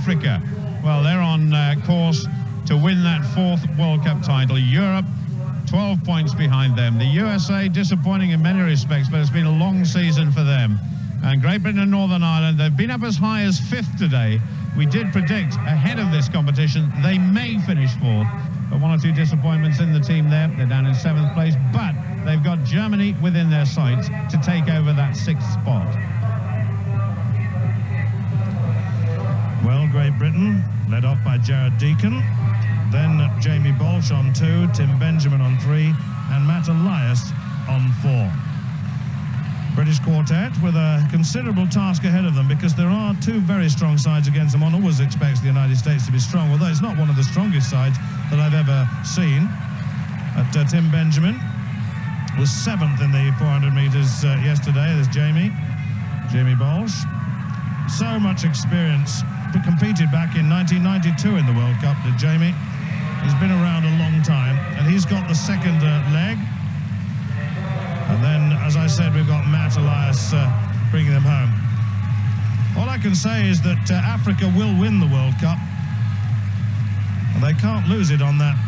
Africa, well, they're on course to win that 4th World Cup title. Europe, 12 points behind them. The USA, disappointing in many respects, but it's been a long season for them. And Great Britain and Northern Ireland, they've been up as high as 5th today. We did predict ahead of this competition they may finish 4th, but 1 or 2 disappointments in the team there. They're down in 7th place, but they've got Germany within their sights to take over that 6th spot. Well, Great Britain, led off by Jared Deacon, then Jamie Bolsh on 2, Tim Benjamin on 3, and Matt Elias on 4. British quartet with a considerable task ahead of them, because there are 2 very strong sides against them. One always expects the United States to be strong, although it's not one of the strongest sides that I've ever seen. But Tim Benjamin was 7th in the 400 meters yesterday. There's Jamie Bolsh. So much experience. Competed back in 1992 in the World Cup, did Jamie. He's been around a long time, and he's got the 2nd leg. And then, as I said, we've got Matt Elias bringing them home. All I can say is that Africa will win the World Cup. And they can't lose it on that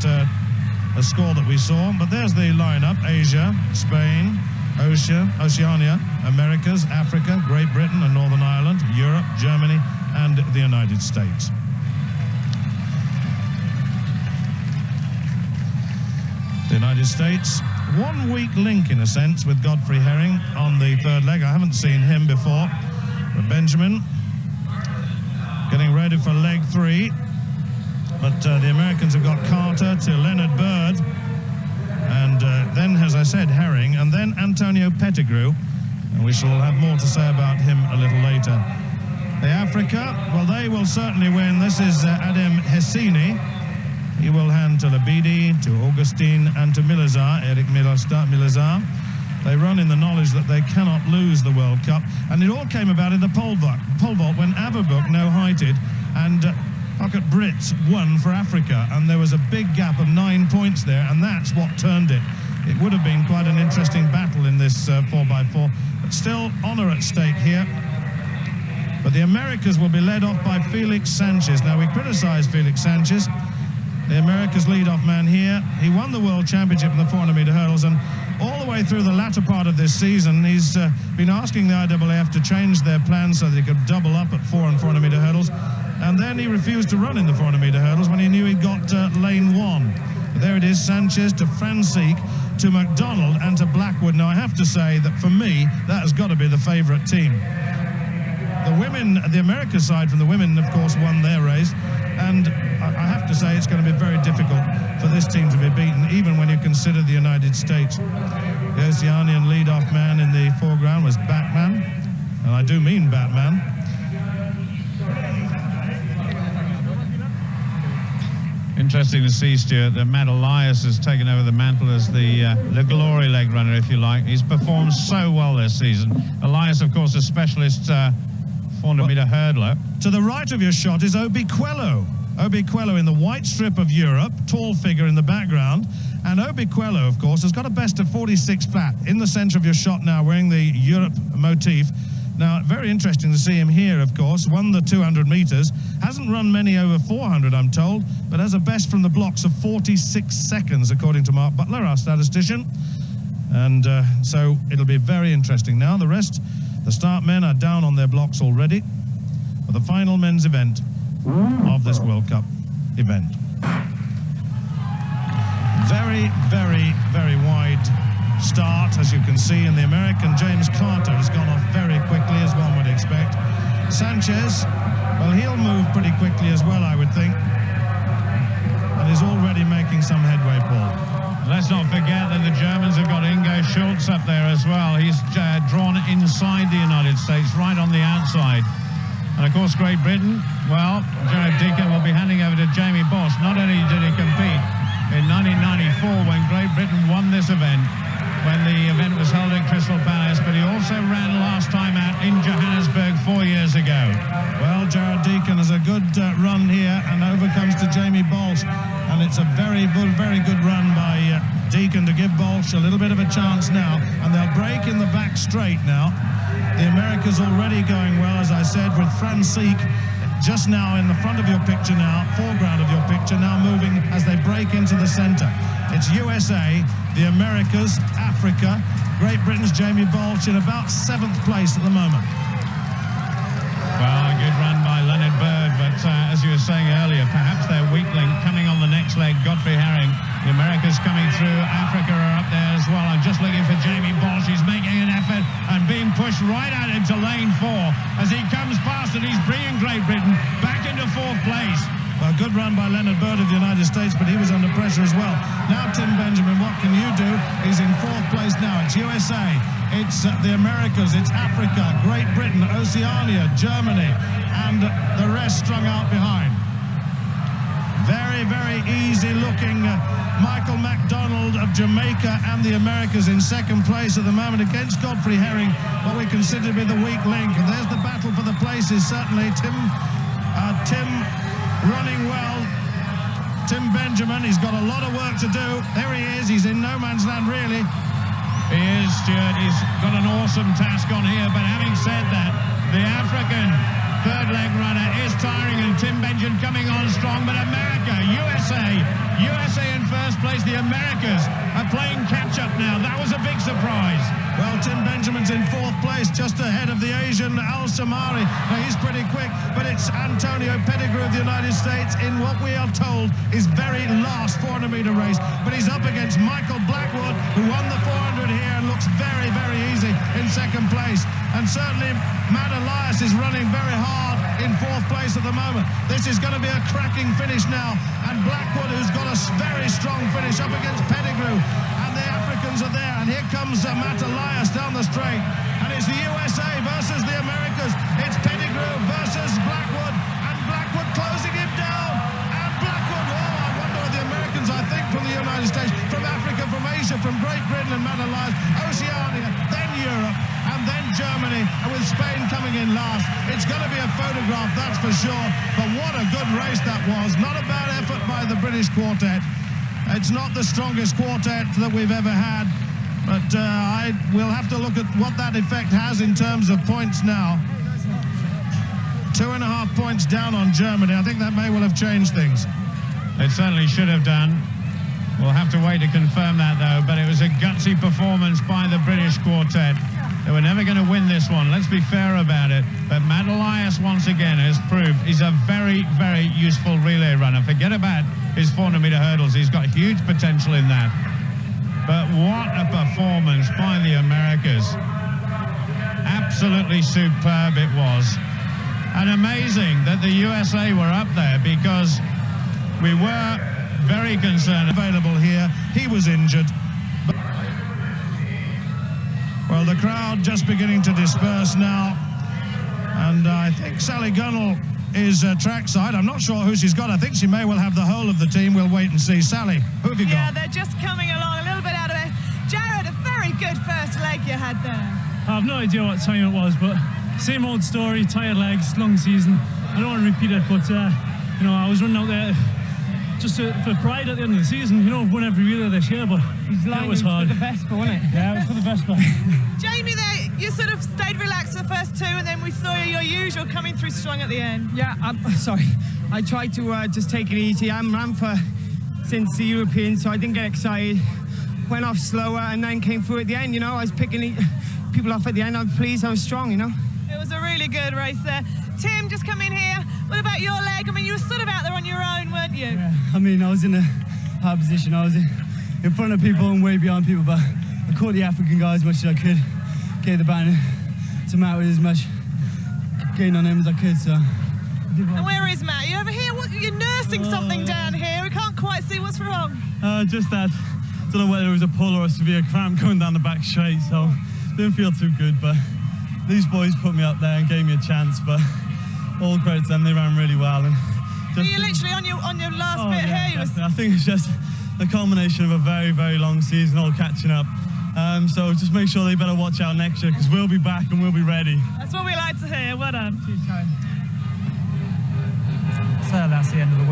score that we saw. But there's the lineup: Asia, Spain, Oceania, Americas, Africa, Great Britain and Northern Ireland, Europe, Germany, and the United States. The United States, one weak link in a sense with Godfrey Herring on the 3rd leg. I haven't seen him before. But Benjamin getting ready for leg 3. But the Americans have got Carter to Leonard Bird. And then, as I said, Herring, and then Antonio Pettigrew. And we shall have more to say about him a little later. The Africa, well, they will certainly win. This is Adem Hessini. He will hand to Labidi, to Augustine, and to Milazar, Eric Milazar. They run in the knowledge that they cannot lose the World Cup. And it all came about in the pole vault when Averbuch no-heighted, and Pocket Brits won for Africa. And there was a big gap of 9 points there, and that's what turned it. It would have been quite an interesting battle in this 4x4, but still honour at stake here. But the Americas will be led off by Felix Sanchez. Now, we criticised Felix Sanchez, the Americas lead-off man here. He won the World Championship in the 400-meter hurdles, and all the way through the latter part of this season, he's been asking the IAAF to change their plans so they could double up at 4 and 400-meter hurdles. And then he refused to run in the 400-meter hurdles when he knew he'd got lane 1. But there it is, Sanchez to Francique, to McDonald, and to Blackwood. Now, I have to say that for me, that has got to be the favourite team. The women, the America side from the women, of course, won their race. And I have to say it's going to be very difficult for this team to be beaten, even when you consider the United States. The Oceanian lead-off man in the foreground was Batman, and I do mean Batman. Interesting to see, Stuart, that Matt Elias has taken over the mantle as the glory leg runner, if you like. He's performed so well this season. Elias, of course, a specialist 400-meter hurdler. To the right of your shot is Obiquello. Obiquello in the white strip of Europe, tall figure in the background. And Obiquello, of course, has got a best of 46 flat in the center of your shot now, wearing the Europe motif. Now, very interesting to see him here, of course. Won the 200 meters. Hasn't run many over 400, I'm told, but has a best from the blocks of 46 seconds, according to Mark Butler, our statistician. And so it'll be very interesting. Now, the rest, the start men are down on their blocks already for the final men's event of this World Cup event. Very, very, very wide start, as you can see, and the American James Carter has gone off very quickly, as one would expect. Sanchez, well, he'll move pretty quickly as well, I would think, and is already making some headway, Paul. Let's not forget that the Germans have got Ingo Schultz up there as well. He's drawn inside the United States, right on the outside. And of course, Great Britain, well, Jared Deacon will be handing over to Jamie Bolsh. Not only did he compete in 1994 when Great Britain won this event, when the event was held at Crystal Palace, but he also ran last time out in Johannesburg 4 years ago. Well, Jared Deacon has a good run here, and over comes to Jamie Bolsh, and it's a very good run by Deacon to give Bolsh a little bit of a chance now, and they'll break in the back straight now. The Americas already going well, as I said, with Francique just now in the front of your picture now, foreground of your picture, now moving as they break into the centre. It's USA, the Americas, Africa, Great Britain's Jamie Balch in about 7th place at the moment. Well, a good run by Leonard Bird, but as you were saying earlier, perhaps their weak link coming on the next leg, Godfrey Herring. The Americas coming through, Africa are up there as well. I'm just looking for Jamie Balch. He's making an effort and being pushed right out into lane 4 as he comes past, and he's bringing Great Britain back into 4th place. Well, good run by Leonard Bird of the United States, but he was under pressure as well. Now Tim Benjamin, what can you do? He's in 4th place now. It's USA, it's the Americas, it's Africa, Great Britain, Oceania, Germany, and the rest strung out behind. Very, very easy looking Michael McDonald of Jamaica and the Americas in 2nd place at the moment against Godfrey Herring, what we consider to be the weak link. And there's the battle for the places, certainly. Tim running well. Tim Benjamin, he's got a lot of work to do. There he is, he's in no man's land really. He is, Stuart. He's got an awesome task on here, but having said that, the African third leg runner is tiring, and Tim Benjamin coming on strong, but America, USA in 1st place. The Americas are playing catch-up now. That was a big surprise. Well, Tim Benjamin's in 4th place, just ahead of the Asian Al Samari. Now, he's pretty quick, but it's Antonio Pettigrew of the United States in what we are told is very last 400-meter race. But he's up against Michael Blackwood, who won the 400 here and looks very, very easy in 2nd place. And certainly, Matt Elias is running very hard in 4th place at the moment. This is going to be a cracking finish now. And Blackwood, who's got a very strong finish up against Pettigrew. And the Africans are there. And here comes Matt Elias down the straight. And it's the USA versus the Americas. It's Pettigrew versus Blackwood. And Blackwood closing him down. And Blackwood, oh, I wonder what the Americans, I think, from the United States, from Africa, from Asia, from Great Britain and Matt Elias, Oceania, then Europe, and then Germany, and with Spain coming in last. It's going to be a photograph, that's for sure. But what a good race that was. Not a bad effort by the British quartet. It's not the strongest quartet that we've ever had, but we'll have to look at what that effect has in terms of points now. 2.5 points down on Germany. I think that may well have changed things. It certainly should have done. We'll have to wait to confirm that, though, but it was a gutsy performance by the British quartet. They were never going to win this one, let's be fair about it. But Matt Elias, once again, has proved he's a very, very useful relay runner. Forget about his 400-meter hurdles. He's got huge potential in that. But what a performance by the Americas. Absolutely superb it was. And amazing that the USA were up there, because we were very concerned. Available here, he was injured. Well, the crowd just beginning to disperse now, and I think Sally Gunnell is trackside. I'm not sure who she's got. I think she may well have the whole of the team. We'll wait and see. Sally, who have you got? Yeah, they're just coming along a little bit out of it. Jared, a very good first leg you had there. I have no idea what time it was, but same old story, tired legs, long season. I don't want to repeat it, but you know, I was running out there just for pride at the end of the season. You know, I've won every relay this year, but that was hard. For the Vespa, wasn't it? Yeah, it was for the Vespa. Jamie, there, you sort of stayed relaxed for the first 2, and then we saw your usual coming through strong at the end. Yeah, I'm sorry. I tried to just take it easy. I'm ran since the Europeans, so I didn't get excited. Went off slower and then came through at the end. You know, I was picking people off at the end. I'm pleased I was strong, you know. It was a really good race there. Tim, just come in here. What about your leg? I mean, you were sort of out there on your own, weren't you? Yeah, I mean, I was in a hard position. I was in front of people and way beyond people, but I caught the African guy as much as I could. Gave the baton to Matt with as much gain on him as I could, so. And where is Matt? You over here? What, you're nursing something down here. We can't quite see what's wrong. Just that. Don't know whether it was a pull or a severe cramp going down the back straight, so didn't feel too good, but these boys put me up there and gave me a chance, but all credit to them, they ran really well. And just, you're literally on your last bit yeah, here. I think it's just the culmination of a very, very long season, all catching up. So just make sure they better watch out next year, because we'll be back and we'll be ready. That's what we like to hear. Well done. So that's the end of the